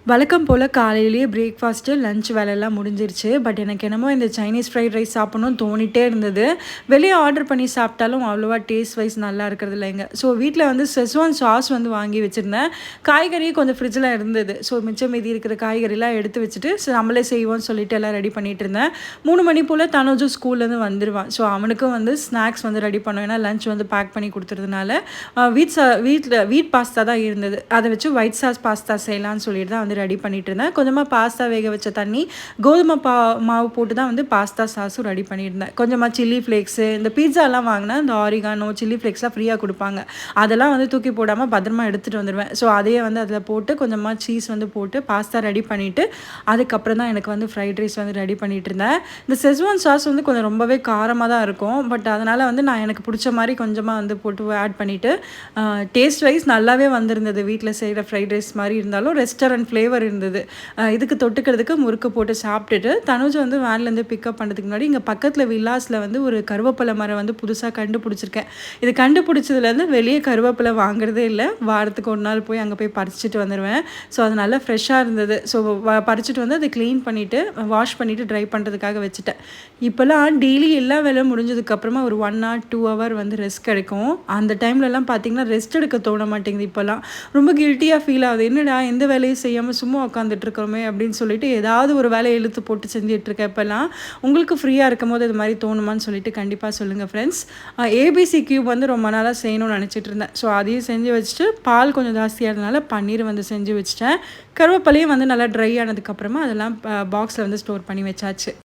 வழக்கம் போல் காலையிலேயே breakfast lunch வேலையெல்லாம் முடிஞ்சிருச்சு. பட் எனக்கு என்னமோ இந்த சைனீஸ் ஃப்ரைட் ரைஸ் சாப்பிடணும்னு தோணிட்டே இருந்தது. வெளியே ஆர்டர் பண்ணி சாப்பிட்டாலும் அவ்வளோவா டேஸ்ட் வைஸ் நல்லா இருக்கிறது இல்லைங்க. ஸோ வீட்டில் வந்து செஸ்வான் சாஸ் வந்து வாங்கி வச்சுருந்தேன். காய்கறி கொஞ்சம் ஃப்ரிட்ஜில் இருந்தது. ஸோ மிச்சம் மீதி இருக்கிற காய்கறிலாம் எடுத்து வச்சுட்டு நம்மளே செய்வோம்னு சொல்லிட்டு எல்லாம் ரெடி பண்ணிகிட்டு இருந்தேன். 3 மணி போல் தனுஜும் ஸ்கூல்லேருந்து வந்துடுவான். ஸோ அவனுக்கும் வந்து ஸ்நாக்ஸ் வந்து ரெடி பண்ணுவேன். ஏன்னா லஞ்ச் வந்து பேக் பண்ணி கொடுத்துறதுனால வீட் பாஸ்தா தான் இருந்தது. அதை வச்சு ஒயிட் சாஸ் பாஸ்தா செய்யலாம்னு சொல்லிட்டு தான் வந்து ரெடி பண்ணிட்டு இருந்தேன். கொஞ்சமாக பாஸ்தா வேக வச்ச தண்ணி, கோதுமை மாவு போட்டு தான் வந்து பாஸ்தா சாஸும் ரெடி பண்ணியிருந்தேன். கொஞ்சமாக சில்லி ஃப்ளேக்ஸு, இந்த பீட்சாலாம் வாங்கினா இந்த ஆரிகானோ சில்லி ஃப்ளேக்ஸ்லாம் ஃப்ரீயாக கொடுப்பாங்க. அதெல்லாம் வந்து தூக்கி போடாமல் பத்திரமா எடுத்துகிட்டு வந்துடுவேன். ஸோ அதையே வந்து அதில் போட்டு கொஞ்சமாக சீஸ் வந்து போட்டு பாஸ்தா ரெடி பண்ணிவிட்டு அதுக்கப்புறம் தான் எனக்கு வந்து ஃப்ரைட் ரைஸ் வந்து ரெடி பண்ணிகிட்டு இருந்தேன். இந்த செஸ்வான் சாஸ் வந்து கொஞ்சம் ரொம்பவே காரமாக தான் இருக்கும். பட் அதனால் வந்து நான் எனக்கு பிடிச்ச மாதிரி கொஞ்சமாக வந்து போட்டு ஆட் பண்ணிவிட்டு டேஸ்ட் வைஸ் நல்லாவே வந்திருந்தது. வீட்டில் செய்கிற ஃப்ரைட் ரைஸ் மாதிரி இருந்தாலும் ரெஸ்டாரண்ட் ஃப்ளேவர் இருந்தது. இதுக்கு தொட்டுக்கிறதுக்கு முறுக்கு போட்டு சாப்பிட்டுட்டு தனுஜ் வந்து வேன்லேருந்து பிக்கப் பண்ணுறதுக்கு முன்னாடி இங்கே பக்கத்தில் வில்லாஸில் வந்து ஒரு கருவேப்பிலை மரம் வந்து புதுசாக கண்டுபிடிச்சிருக்கேன். இது கண்டுபிடிச்சதுலேருந்து வெளியே கருவேப்பிலை வாங்குறதே இல்லை. வாரத்துக்கு ஒரு நாள் போய் அங்கே போய் பறிச்சுட்டு வந்துடுவேன். ஸோ அது நல்லா ஃப்ரெஷ்ஷாக இருந்தது. ஸோ பறிச்சுட்டு வந்து அதை க்ளீன் பண்ணிவிட்டு வாஷ் பண்ணிவிட்டு ட்ரை பண்ணுறதுக்காக வச்சுட்டேன். இப்போல்லாம் டெய்லி எல்லா வேலையும் முடிஞ்சதுக்கப்புறமா ஒரு 1 hour 2 hour வந்து ரெஸ்ட் கிடைக்கும். அந்த டைம்லலாம் பார்த்திங்கன்னா ரெஸ்ட் எடுக்க தோண மாட்டேங்குது. இப்போல்லாம் ரொம்ப கில்ட்டியாக ஃபீல் ஆகுது. என்னடா எந்த வேலையும் செய்யாமல் சும்மா உட்காந்துட்டு இருக்கிறோமே அப்படின்னு சொல்லிட்டு ஏதாவது ஒரு வேலையை இழுத்து போட்டு செஞ்சிட்ருக்கேன் இப்போல்லாம். உங்களுக்கு ஃப்ரீயாக இருக்கும் போது இது மாதிரி தோணுமான்னு சொல்லிட்டு கண்டிப்பாக சொல்லுங்கள் ஃப்ரெண்ட்ஸ். ஏபிசி கியூப் வந்து ரொம்ப நாளாக செய்யணும்னு நினச்சிட்டு இருந்தேன். ஸோ அதையும் செஞ்சு வச்சுட்டு பால் கொஞ்சம் ஜாஸ்தியாக இருந்தனால பன்னீர் வந்து செஞ்சு வச்சுட்டேன். கருவேப்பிலையும் வந்து நல்லா ட்ரை ஆனதுக்கப்புறமா அதெல்லாம் பாக்ஸில் வந்து ஸ்டோர் பண்ணி வச்சாச்சு.